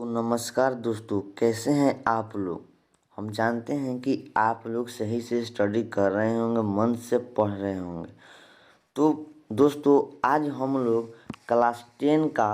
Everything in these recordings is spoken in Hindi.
नमस्कार दोस्तों, कैसे हैं आप लोग। हम जानते हैं कि आप लोग सही से स्टडी कर रहे होंगे, मन से पढ़ रहे होंगे। तो दोस्तों, आज हम लोग क्लास 10 का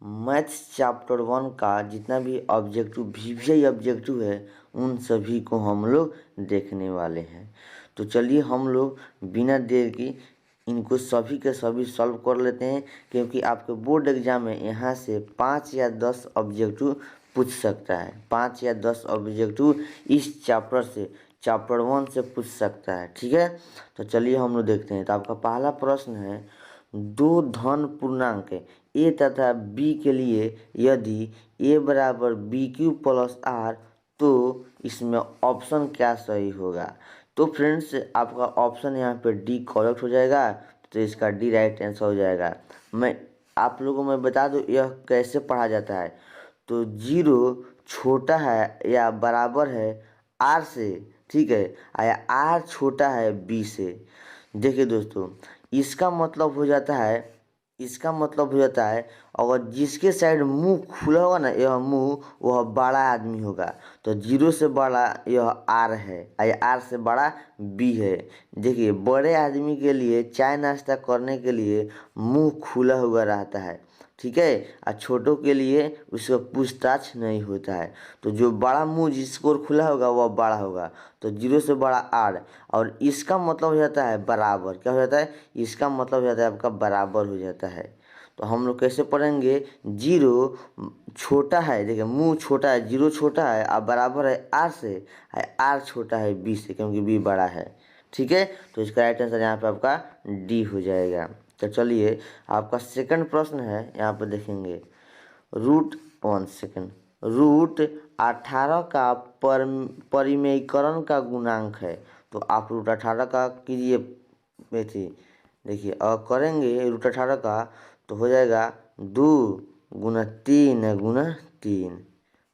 मैथ्स चैप्टर 1 का जितना भी ऑब्जेक्टिव वीवीआई ऑब्जेक्टिव है उन सभी को हम लोग देखने वाले हैं। तो चलिए हम लोग बिना देर की इनको सभी के सभी सॉल्व कर लेते हैं, क्योंकि आपके बोर्ड एग्जाम में यहाँ से 5 या 10 ऑब्जेक्टिव पूछ सकता है। 5 या 10 ऑब्जेक्टिव इस चैप्टर से चैप्टर 1 से पूछ सकता है। ठीक है, तो चलिए हम लोग देखते हैं। तो आपका पहला प्रश्न है, दो धन पूर्णांक ए तथा बी के लिए यदि ए बराबर बी क्यू प्लस आर तो इसमें ऑप्शन क्या सही होगा। तो फ्रेंड्स, आपका ऑप्शन यहाँ पे डी करेक्ट हो जाएगा, तो इसका डी राइट आंसर हो जाएगा। मैं आप लोगों में बता दूँ यह कैसे पढ़ा जाता है। तो 0 छोटा है या बराबर है आर से, ठीक है, या आर छोटा है बी से। देखिए दोस्तों, इसका मतलब हो जाता है अगर जिसके साइड मुंह खुला होगा ना, यह मुंह, वह बड़ा आदमी होगा। तो 0 से बड़ा यह आर है या आर से बड़ा बी है। देखिए, बड़े आदमी के लिए चाय नाश्ता करने के लिए मुंह खुला हुआ रहता है, ठीक है, और छोटों के लिए उसका पूछताछ नहीं होता है। तो जो बड़ा मुंह जिसको खुला होगा वह बड़ा होगा। तो 0 से बड़ा आर, और इसका मतलब हो जाता है बराबर। क्या हो जाता है? इसका मतलब हो जाता है आपका बराबर हो जाता है। तो हम लोग कैसे पढ़ेंगे? 0 छोटा है, देखिए मुंह छोटा है, 0 छोटा है और बराबर है आर से, आर छोटा है बी से, क्योंकि बी बड़ा है। ठीक है, तो इसका राइट आंसर यहाँ पे आपका डी हो जाएगा। तो चलिए, आपका सेकंड प्रश्न है, यहाँ पे देखेंगे रूट 18 का परिमेयीकरण का गुणांक है। तो आप रूट 18 का कीजिए बेटी। देखिए, अगर करेंगे रूट 18 का तो हो जाएगा 2 गुना 3 गुना 3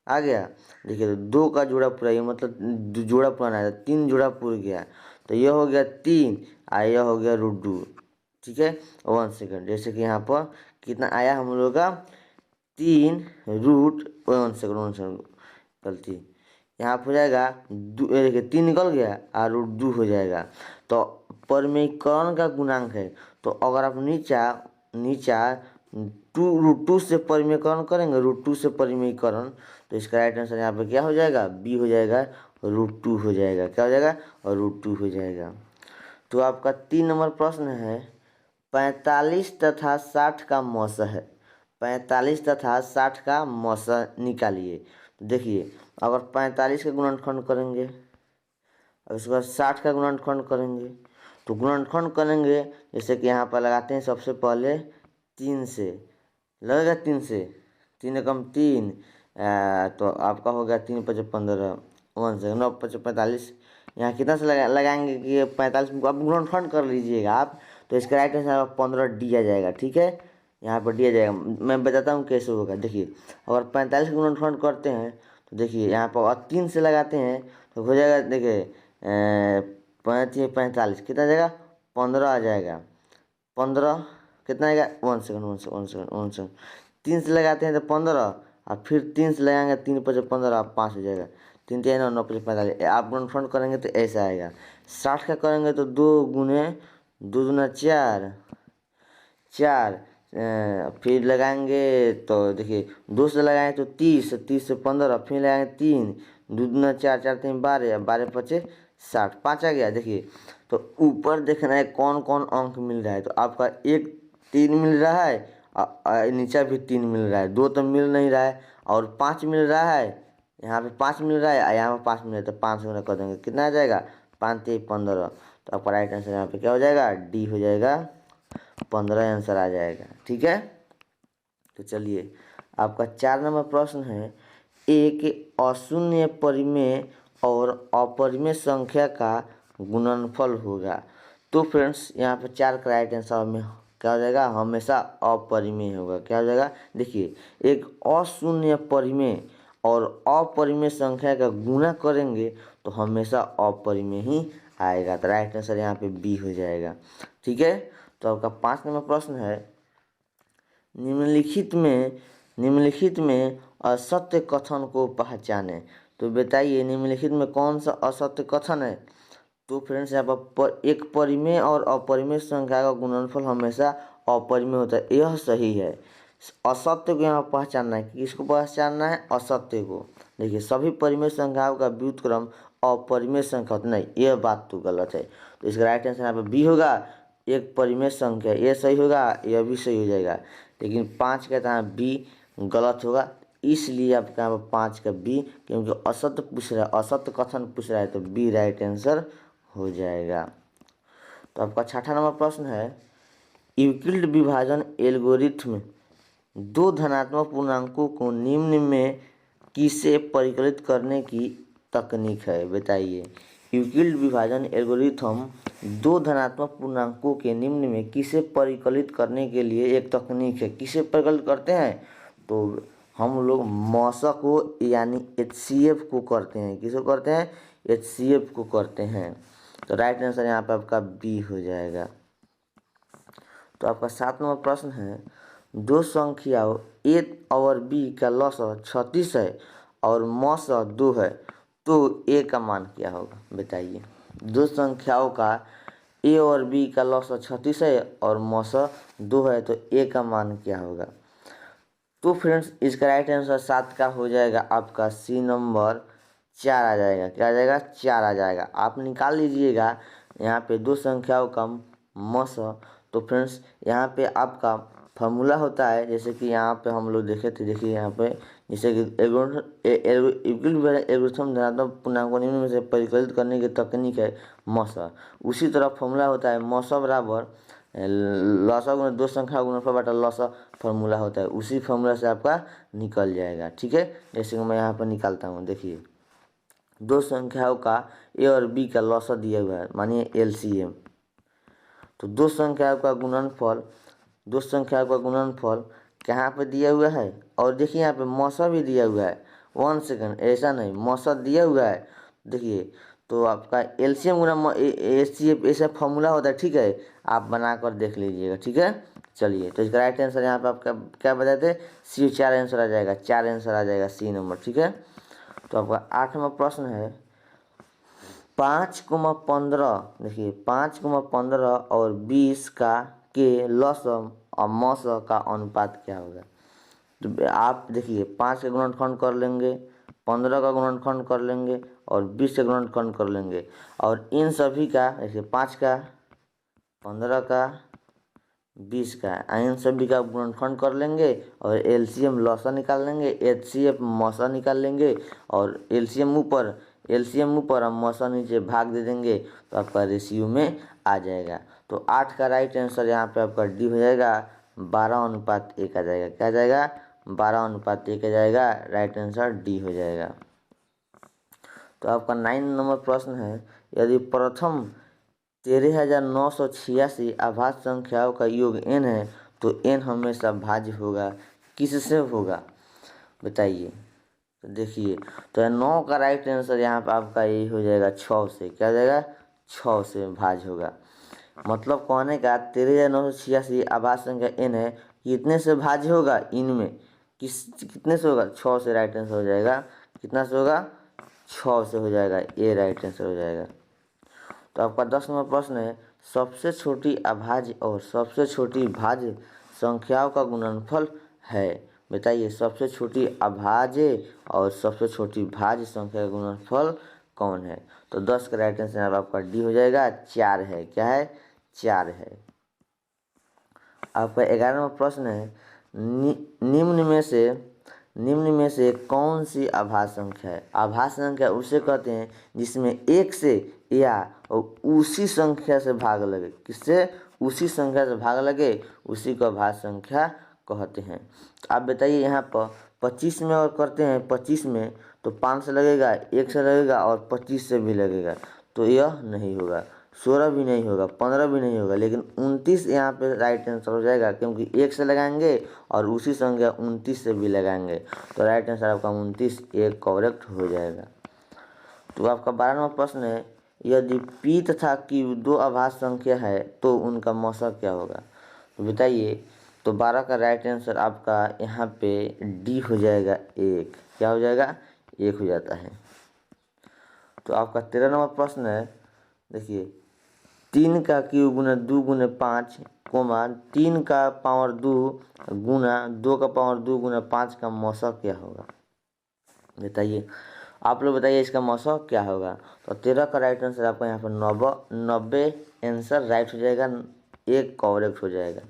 आ गया। देखिए, तो 2 का जोड़ा पूरा, ये मतलब जोड़ा पुराना है, 3 जोड़ा पूरा गया। तो यह हो गया 3 और यह हो गया √2। ठीक है, 1 सेकंड। जैसे कि यहाँ पर कितना आया हम लोग का 3 1 सेकंड गलती, यहाँ पर हो जाएगा देखिए 3 निकल गया और √2 हो जाएगा। तो परिमेयीकरण का गुणांक है, तो अगर आप नीचा 2 से परिमेयीकरण करेंगे, √2 से परिमेयीकरण, तो इसका राइट आंसर यहाँ पे क्या हो जाएगा? बी हो जाएगा, √2 हो जाएगा। क्या हो जाएगा? और √2 हो जाएगा। तो आपका 3 नंबर प्रश्न है, 45 तथा 60 का मौसा है। 45 तथा 60 का मौसा निकालिए। देखिए, अगर 45 का गुणनखंड करेंगे और उसके बाद 60 का गुणनखंड करेंगे, तो गुणनखंड करेंगे जैसे कि यहाँ पर लगाते हैं सबसे पहले 3 से, लगेगा 3 से, 3 एकम 3, तो आपका हो गया 3 × 5 = 15, 1 से 9 × 5 = 45। यहाँ कितना से लगाएंगे कि 45 में आप गुणनखंड कर लीजिएगा आप, तो इसका राइट आंसर 15 डी आ जाएगा। ठीक है, यहाँ पर डी आ जाएगा। मैं बताता हूँ कैसे होगा। देखिए, अगर 45 का गुणनखंड करते हैं तो देखिए यहाँ पर 3 से लगाते हैं तो हो जाएगा, देखिए 45 कितना आ जाएगा? 15 आ जाएगा। 15 कितना आएगा? 1 सेकंड। 3 से लगाते हैं तो 15, और फिर 3 से लगाएंगे, 3 × 5 = 15, 5 हो जाएगा। 3 × 3 = 9, 9 × 5 = 45। आप गुणनखंड करेंगे तो ऐसा आएगा। 60 का करेंगे तो 2 गुने 2 दूना 4, फिर लगाएंगे तो देखिए 2 से लगाएं तो 30, 30 से 15, फिर लगाएंगे 3, 2 दूना 4, 4 × 3 = 12, 12 × 5 = 60, 5 आ गया। देखिए, तो ऊपर देखना है कौन कौन अंक मिल रहा है। तो आपका 1 3 मिल रहा है, नीचे भी 3 मिल रहा है, 2 तो मिल नहीं रहा है, और 5 मिल रहा है, यहाँ पे 5 मिल रहा है, यहाँ पे 5 मिल रहा है, तो 5 से कर देंगे, कितना आ जाएगा? 5 × 3 = 15। तो आपका राइट आंसर यहाँ पे क्या हो जाएगा? डी हो जाएगा, 15 आंसर आ जाएगा। ठीक है, तो चलिए, आपका 4 नंबर प्रश्न है, एक अशून्य परिमेय और अपरिमेय संख्या का गुणनफल होगा। तो फ्रेंड्स, यहाँ पे 4 का राइट आंसर में क्या हो जाएगा? हमेशा अपरिमेय होगा। क्या हो जाएगा? देखिए, एक अशून्य परिमेय और अपरिमेय संख्या का गुणा करेंगे तो हमेशा अपरिमेय ही आएगा। तो राइट आंसर यहाँ पे बी हो जाएगा। ठीक है, तो आपका 5 नंबर प्रश्न है, निम्नलिखित में असत्य कथन को पहचाने। तो बताइए निम्नलिखित में कौन सा असत्य कथन है। तो फ्रेंड्स यहाँ पर एक परिमेय और अपरिमेय संख्या का गुणनफल हमेशा अपरिमेय होता है, यह सही है। असत्य को यहाँ पहचानना है, किसको पहचानना है, असत्य को। देखिए सभी परिमेय संख्याओं का व्युत्क्रम अपरिमेय संख्या होता नहीं, यह बात तो गलत है। तो इसका राइट आंसर यहाँ पर बी होगा, एक परिमेय संख्या, यह सही होगा, यह भी सही हो जाएगा। लेकिन 5 का यहाँ बी गलत होगा, इसलिए आपका यहाँ पर 5 का बी, क्योंकि असत्य पूछ रहा है, असत्य कथन पूछ रहा है, तो बी राइट आंसर हो जाएगा। तो आपका 6ठा नंबर प्रश्न है, यूक्लिड विभाजन एल्गोरिथ्म दो धनात्मक पूर्णांकों को निम्न में किसे परिकलित करने की तकनीक है। बताइए यूक्लिड विभाजन एल्गोरिथ्म दो धनात्मक पूर्णांकों के निम्न में किसे परिकलित करने के लिए एक तकनीक है। किसे परिकलित करते हैं, तो हम लोग मॉसा को यानी HCF को करते हैं। किसको करते हैं, HCF को करते हैं। तो राइट आंसर यहाँ पे आपका बी हो जाएगा। तो आपका 7 नंबर प्रश्न है, दो संख्याओं a और b का लसाअ 36 है और मौसा 2 है, तो a का मान क्या होगा। बताइए दो संख्याओं का a और b का लसाअ 36 है और मौसा 2 है, तो a का मान क्या होगा। तो फ्रेंड्स इसका राइट आंसर 7 का हो जाएगा आपका सी नंबर 4 आ जाएगा। क्या आ जाएगा, 4 आ जाएगा। आप निकाल लीजिएगा यहाँ पे दो संख्याओं का मौसा। तो फ्रेंड्स यहाँ पे आपका फार्मूला होता है, जैसे कि यहाँ पे हम लोग देखे थे। देखिए यहाँ पे जैसे कि एल्गोरिथ्म धनात्मक पूर्णांकों निम्न में से परिकलित करने की तकनीक है मौसा। उसी तरह फार्मूला होता है मौसा बराबर लसा गुना दो संख्या गुणनफल बटा लसा, फार्मूला होता है। उसी फार्मूला से आपका निकल जाएगा। ठीक है, जैसे कि मैं यहाँ पर निकालता हूँ। देखिए दो संख्याओं का ए और बी का लसा दिया हुआ है, मानिए LCM। तो दो संख्याओं का गुणनफल कहाँ पे दिया हुआ है, और देखिए यहाँ पे मौसा भी दिया हुआ है। 1 सेकंड, ऐसा नहीं, मौसा दिया हुआ है। देखिए तो आपका LCM गुना HCF ऐसा फॉर्मूला होता है। ठीक है, आप बनाकर देख लीजिएगा। ठीक है, चलिए तो इसका राइट आंसर यहाँ पे आपका क्या बताते हैं, सी 4 आंसर आ जाएगा, 4 आंसर आ जाएगा सी नंबर। ठीक है, तो आपका 8वां प्रश्न है 5,15। देखिए 5,15 और 20 का के लसम और मौसा का अनुपात क्या होगा। तो आप देखिए 5 का गुणनखंड कर लेंगे, 15 का गुणनखंड कर लेंगे और 20 का गुणनखंड कर लेंगे, और इन सभी का देखिए 5 का 15 का 20 का इन सभी का गुणनखंड कर लेंगे और LCM लसा निकाल लेंगे, HCF मौसा निकाल लेंगे, और LCM ऊपर हम मौसा नीचे भाग दे देंगे, तो आपका रेशियो में आ जाएगा। तो 8 का राइट आंसर यहाँ पे आपका डी हो जाएगा, 12:1 आ जाएगा। क्या आ जाएगा, 12:1 आ जाएगा। राइट आंसर डी हो जाएगा। तो आपका 9 नंबर प्रश्न है, यदि प्रथम 13,986 आभाज्य संख्याओं का योग n है, तो n हमेशा भाज्य होगा, किससे होगा। बताइए। तो देखिए तो 9 का राइट आंसर यहाँ पे आपका यही हो जाएगा 6 से। क्या हो जाएगा, 6 से भाज्य होगा। मतलब कहने का 13,986 आभाज्य संख्या n है, कितने से भाज्य होगा, इनमें कितने से होगा, 6 से। राइट आंसर हो जाएगा, कितना से होगा, 6 से हो जाएगा, ये राइट आंसर हो जाएगा। तो आपका 10 नंबर प्रश्न है, सबसे छोटी अभाज्य और सबसे छोटी भाज्य संख्याओं का गुणनफल है। बताइए सबसे छोटी अभाज्य और सबसे छोटी भाज्य संख्या का गुणनफल कौन है। तो 10 का राइट आंसर आपका डी हो जाएगा, 4 है। क्या है, 4 है। आपका 11वां प्रश्न है, निम्न में से कौन सी आभाज्य संख्या है। आभाज्य संख्या उसे कहते हैं जिसमें एक से या और उसी संख्या से भाग लगे। किससे, उसी संख्या से भाग लगे, उसी को आभाज्य संख्या कहते हैं। तो आप बताइए यहाँ पर 25 में और करते हैं, 25 में तो 5 से लगेगा, 1 से लगेगा और 25 से भी लगेगा, तो यह नहीं होगा। 16 भी नहीं होगा, 15 भी नहीं होगा, लेकिन 29 यहाँ पे राइट आंसर हो जाएगा, क्योंकि 1 से लगाएंगे और उसी संख्या 29 से भी लगाएंगे, तो राइट आंसर आपका 29 एक करेक्ट हो जाएगा। तो आपका 12वां प्रश्न है, यदि p तथा q दो आभाज्य संख्या है तो उनका मौसा क्या होगा। तो बताइए तो 12 का राइट आंसर आपका यहाँ पे डी हो जाएगा 1। क्या हो जाएगा? 1 हो जाता है। तो आपका 13 नंबर प्रश्न है, देखिए 3 का क्यूब गुना 2 गुना 5 कोमा 3 का पावर 2 गुना 2 का पावर 2 गुना 5 का मौसा क्या होगा? बताइए, आप लोग बताइए इसका मौसा क्या होगा। तो 13 का राइट आंसर आपका यहाँ पर 90 आंसर राइट हो जाएगा, 1 करेक्ट हो जाएगा।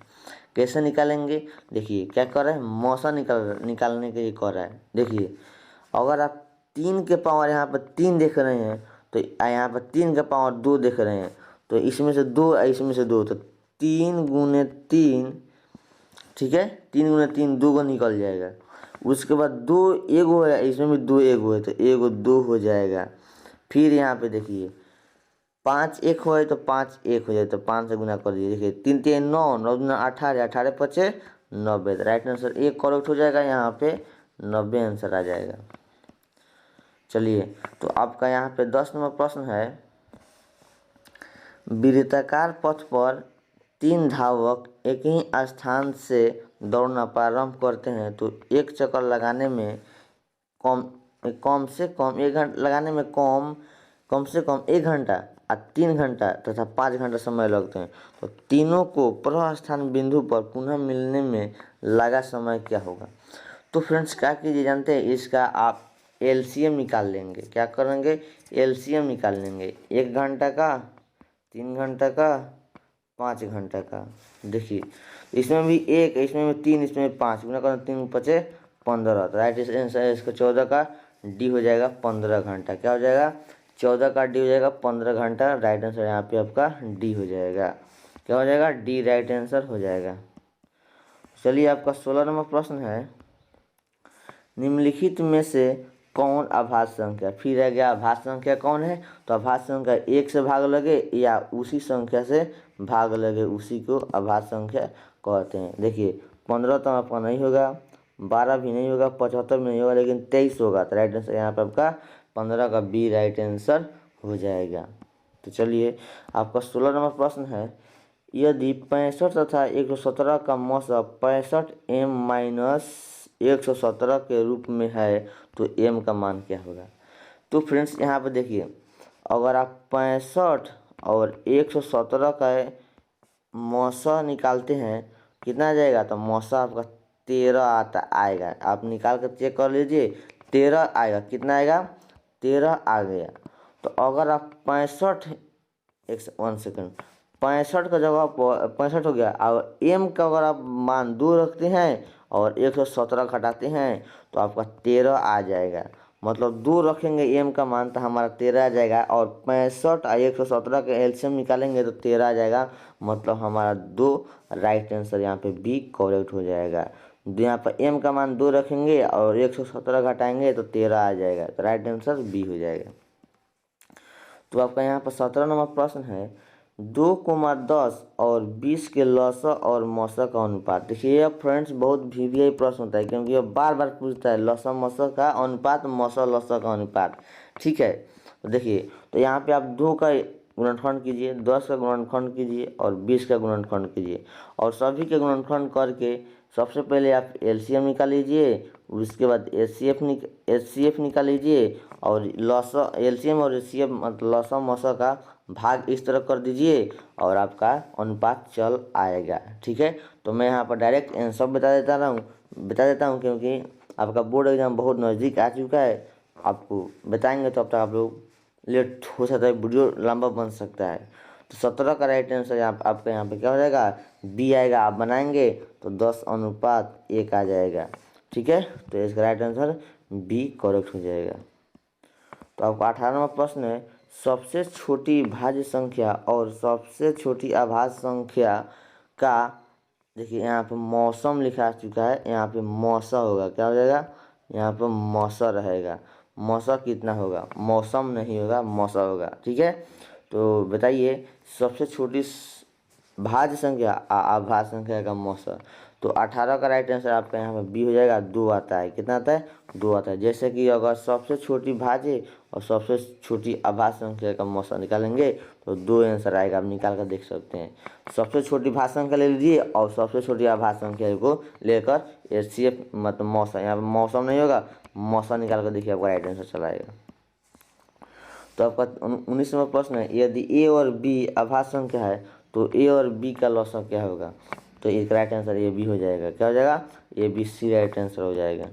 कैसे निकालेंगे? देखिए क्या कर रहा है, मौसा निकालने के लिए कर रहा है। देखिए अगर आप 3 के पावर यहाँ पर 3 देख रहे हैं तो यहाँ पर 3 का पावर 2 देख रहे हैं, तो इसमें से 2 इसमें से 2, तो 3 गुने 3, ठीक है, 3 गुने 3 2 को निकल जाएगा। उसके बाद 2 एगो है, इसमें भी 2 एगो है, तो एगो 2 हो जाएगा। फिर यहाँ पे देखिए 5 1 हो तो 5 1 हो जाए, तो 5 से गुना कर दीजिए। देखिए 3 3 9, 9 दूना 18, 18 पचे 90। राइट आंसर 1 करेक्ट हो जाएगा, यहाँ पे 90 आंसर आ जाएगा। चलिए, तो आपका यहाँ पे 10 नंबर प्रश्न है, वृत्ताकार पथ पर 3 धावक एक ही स्थान से दौड़ना प्रारंभ करते हैं तो एक चक्कर लगाने में कम से कम 1 घंटा लगाने में कम से कम 1 घंटा और 3 घंटा तथा 5 घंटा समय लगते हैं। तो तीनों को प्रस्थान बिंदु पर पुनः मिलने में लगा समय क्या होगा? तो फ्रेंड्स क्या कीजिए जानते हैं, इसका आप एलसीएम निकाल लेंगे। क्या करेंगे? एलसीएम निकाल लेंगे। 1 घंटा का, 3 घंटा का, 5 घंटा का। देखिए इसमें भी 1, इसमें भी 3, इसमें भी 5, गुना करें 3 पचे 15। तो राइट आंसर है इसका 14 का डी हो जाएगा 15 घंटा। क्या हो जाएगा? 14 का डी हो जाएगा 15 घंटा। राइट आंसर यहाँ पे आपका डी हो जाएगा। क्या हो जाएगा? डी राइट आंसर हो जाएगा। चलिए आपका 16 नंबर प्रश्न है, निम्नलिखित में से कौन अभाज्य संख्या, फिर रह गया अभाज्य संख्या कौन है? तो अभाज्य संख्या 1 से भाग लगे या उसी संख्या से भाग लगे, उसी को अभाज्य संख्या कहते हैं। देखिए 15 तो आपका नहीं होगा, 12 भी नहीं होगा, 75 भी नहीं होगा, लेकिन 23 होगा। तो राइट आंसर यहाँ पर आपका 15 का बी राइट आंसर हो जाएगा। तो चलिए आपका 16 नंबर प्रश्न है, यदि 65 तथा 117 का मौसा 65 m माइनस 117 के रूप में है तो m का मान क्या होगा? तो फ्रेंड्स यहाँ पर देखिए, अगर आप 65 और 117 का मौसा निकालते हैं कितना आ जाएगा? तो मौसा आपका 13 आएगा। आप निकाल कर चेक कर लीजिए, 13 आएगा। कितना आएगा? 13 आ गया। तो अगर आप 65 1 सेकंड 65 का जगह 65 हो गया, और m का अगर आप मान 2 रखते हैं और 117 घटाते हैं तो आपका 13 आ जाएगा। मतलब 2 रखेंगे m का मान तो हमारा 13 आ जाएगा, और 65 और 117 का एलसीएम निकालेंगे तो 13 आ जाएगा। मतलब हमारा 2 राइट आंसर यहाँ पे बी करेक्ट हो जाएगा। यहाँ पर m का मान 2 रखेंगे और 117 घटाएंगे तो 13 आ जाएगा। तो राइट आंसर बी हो जाएगा। तो आपका यहाँ पर 17 नंबर प्रश्न है, 2,10 और 20 के लसा और मौसा का अनुपात। देखिए यह फ्रेंड्स बहुत वीवीआई प्रश्न होता है, क्योंकि यह बार बार पूछता है लसा मौसा का अनुपात, मौसा लसा का अनुपात। ठीक है, तो देखिए तो यहाँ पे आप 2 का गुणनखंड कीजिए, 10 का गुणनखंड कीजिए और 20 का गुणनखंड कीजिए, और सभी के गुणनखंड करके सबसे पहले आप एलसीएम निकाल लीजिए, उसके बाद एचसीएफ निकाल लीजिए, और लसा एलसीएम और एचसीएफ मतलब लसा मौसा का भाग इस तरह कर दीजिए और आपका अनुपात चल आएगा। ठीक है, तो मैं यहाँ पर डायरेक्ट आंसर बता देता हूँ क्योंकि आपका बोर्ड एग्जाम बहुत नज़दीक आ चुका है। आपको बताएंगे तो अब तक आप लोग लेट हो सकता है, वीडियो लंबा बन सकता है। तो 17 का राइट आंसर आपका यहाँ पे क्या हो जाएगा? बी आएगा। आप बनाएंगे तो 10:1 आ जाएगा। ठीक है, तो इसका राइट आंसर बी करेक्ट हो जाएगा। तो आपका 18वां प्रश्न है, सबसे छोटी भाज्य संख्या और सबसे छोटी अभाज्य संख्या का, देखिए यहाँ पे मौसम लिखा चुका है, यहाँ पे मौसा होगा। क्या हो जाएगा? यहाँ पे मौसा रहेगा। मौसा कितना होगा? मौसम नहीं होगा, मौसा होगा। ठीक है, तो बताइए सबसे छोटी भाज्य संख्या अभाज्य संख्या का मौसा। तो तो 18 का राइट आंसर आपका यहाँ पे बी हो जाएगा। 2 आता है, कितना आता है? 2 आता है। जैसे कि अगर सबसे छोटी भाज्य और सबसे छोटी अभाज्य संख्या का मौसा निकालेंगे तो 2 आंसर आएगा। आप निकाल कर देख सकते हैं। सबसे छोटी भाज्य संख्या ले लीजिए और सबसे छोटी अभाज्य संख्या को लेकर एचसीएफ मतलब मौसा, यहाँ पर मौसम नहीं होगा, मौसा निकाल कर देखिए, आपका राइट आंसर चला आएगा। तो आपका 19वां प्रश्न है, यदि ए और बी अभाज्य संख्या है तो ए और बी का लॉसा क्या होगा? तो इसका राइट आंसर ए बी हो जाएगा। क्या हो जाएगा? A B C right answer हो जाएगा।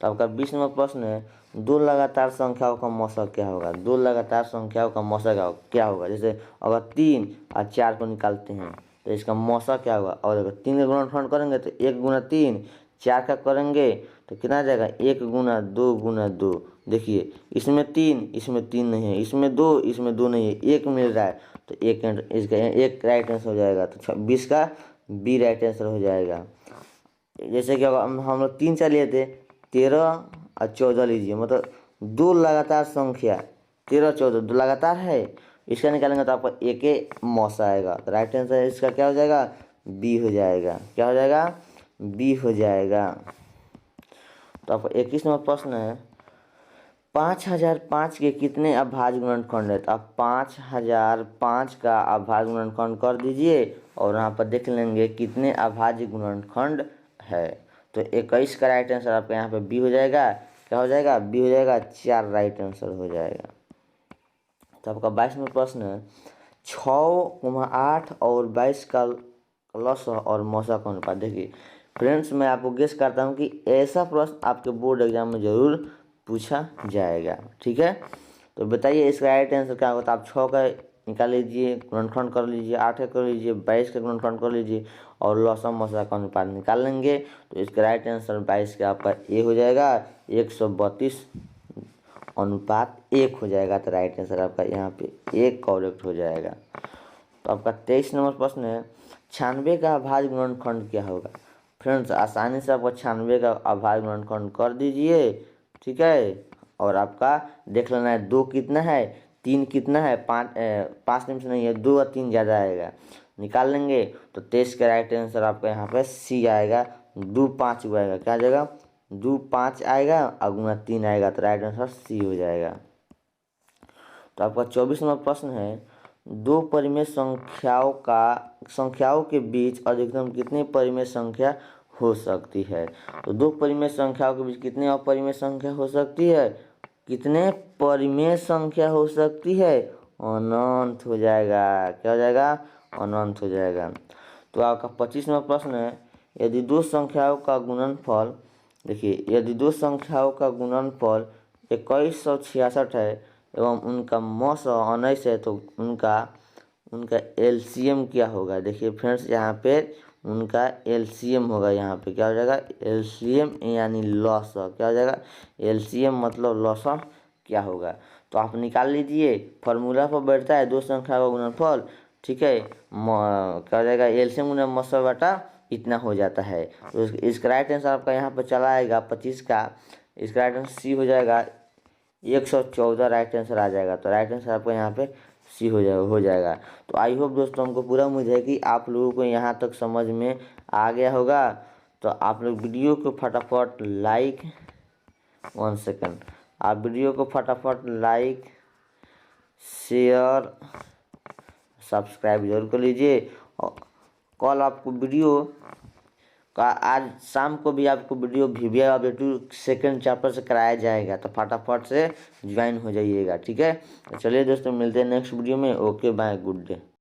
तो आपका 20वां प्रश्न है, दो लगातार संख्याओं का मौसा क्या होगा? दो लगातार संख्याओं का मौसा क्या होगा? जैसे अगर 3 और 4 को निकालते हैं तो इसका मौसा क्या होगा? और अगर 3 का गुणनफल करेंगे तो 1 गुना 3, 4 का करेंगे तो कितना आ जाएगा? 1 गुना 2 गुना 2। देखिए इसमें 3, इसमें 3 नहीं है, इसमें 2, इसमें 2 नहीं है, 1 मिल रहा है तो इसका एक राइट आंसर हो जाएगा। तो 26 का बी राइट आंसर हो जाएगा। जैसे कि अगर हम लोग 3 4 लिए थे, 13 और 14 लीजिए, मतलब दो लगातार संख्या 13 14 दो लगातार है, इसका निकालेंगे तो आपको एक ही मौसा आएगा। तो राइट आंसर इसका क्या हो जाएगा? बी हो जाएगा। क्या हो जाएगा? बी हो जाएगा। तो आपका 21वां प्रश्न है, 5005 के कितने अभाज्य गुणनखंड है? तो आप 5005 का अभाज्य गुणनखंड कर दीजिए और यहाँ पर देख लेंगे कितने अभाज्य गुणनखंड है। तो 21 का राइट आंसर आपका यहाँ पे बी हो जाएगा। क्या हो जाएगा? बी हो जाएगा। 4 राइट आंसर हो जाएगा। तो आपका 22वां प्रश्न है, 6, 8 और 22 का लस और मौसा का अनुपात। देखिए फ्रेंड्स, मैं आपको गेस करता हूँ कि ऐसा प्रश्न आपके बोर्ड एग्जाम में जरूर पूछा जाएगा। ठीक है, तो बताइए इसका राइट आंसर क्या होगा? तो आप 6 का निकाल लीजिए, गुणनखंड कर लीजिए, 8 का कर लीजिए, 22 का गुणनखंड कर लीजिए और लौसा मौसा का अनुपात निकाल लेंगे। तो इसका राइट आंसर 22 का आपका ए हो जाएगा। 132 अनुपात 1 हो जाएगा। तो राइट आंसर आपका यहाँ पे 1 करेक्ट हो जाएगा। तो आपका 23 नंबर प्रश्न है, 96 का अभाज्य गुणनखंड क्या होगा? फ्रेंड्स, आसानी से आपको 96 का अभाज्य गुणनखंड कर दीजिए। ठीक है, और आपका देख लेना है 2 कितना है, 3 कितना है, 5 निमिष नहीं है, 2 और 3 ज़्यादा आएगा, निकाल लेंगे। तो 23 का राइट आंसर आपका यहाँ पे सी आएगा। 2 5 आएगा। क्या आ जाएगा? 2 5 आएगा और गुना 3 आएगा। तो राइट आंसर सी हो जाएगा। तो आपका 24वां प्रश्न है, दो परिमेय संख्याओं के बीच अधिकतम कितनी परिमेय संख्या हो सकती है? तो दो परिमेय संख्याओं के बीच कितने अपरिमेय संख्या हो सकती है? कितने परिमेय संख्या हो सकती है? अनंत हो जाएगा। क्या हो जाएगा? अनंत हो जाएगा। तो आपका 25वां प्रश्न है, यदि दो संख्याओं का गुणनफल, देखिए यदि दो संख्याओं का गुणनफल 2166 है एवं उनका मौसा 19 है तो उनका एलसीएम क्या होगा? देखिए फ्रेंड्स, यहाँ पे उनका एलसीएम होगा। यहाँ पे क्या हो जाएगा? एलसीएम यानी लॉसा। क्या हो जाएगा? एलसीएम मतलब लॉसा क्या होगा? तो आप निकाल लीजिए, फॉर्मूला पर बैठता है दो संख्या का गुणनफल। ठीक है, क्या हो जाएगा? एलसीएम गुना मौसा बटा इतना हो जाता है। तो इसका राइट आंसर आपका यहाँ पर चला आएगा 25 का। इसका राइट आंसर सी हो जाएगा। 114 राइट आंसर आ जाएगा। तो राइट आंसर आपका यहाँ पे सी हो जाएगा। तो आई होप दोस्तों, हमको पूरा उम्मीद है कि आप लोगों को यहाँ तक समझ में आ गया होगा। तो आप लोग वीडियो को फटाफट लाइक, 1 सेकंड, आप वीडियो को फटाफट लाइक, शेयर, सब्सक्राइब जरूर कर लीजिए। और कल आपको वीडियो का, आज शाम को भी आपको video VVI update second chapter से कराया जाएगा। तो फटाफट से ज्वाइन हो जाइएगा। ठीक है, तो चलिए दोस्तों, मिलते हैं नेक्स्ट वीडियो में। Okay bye, good day.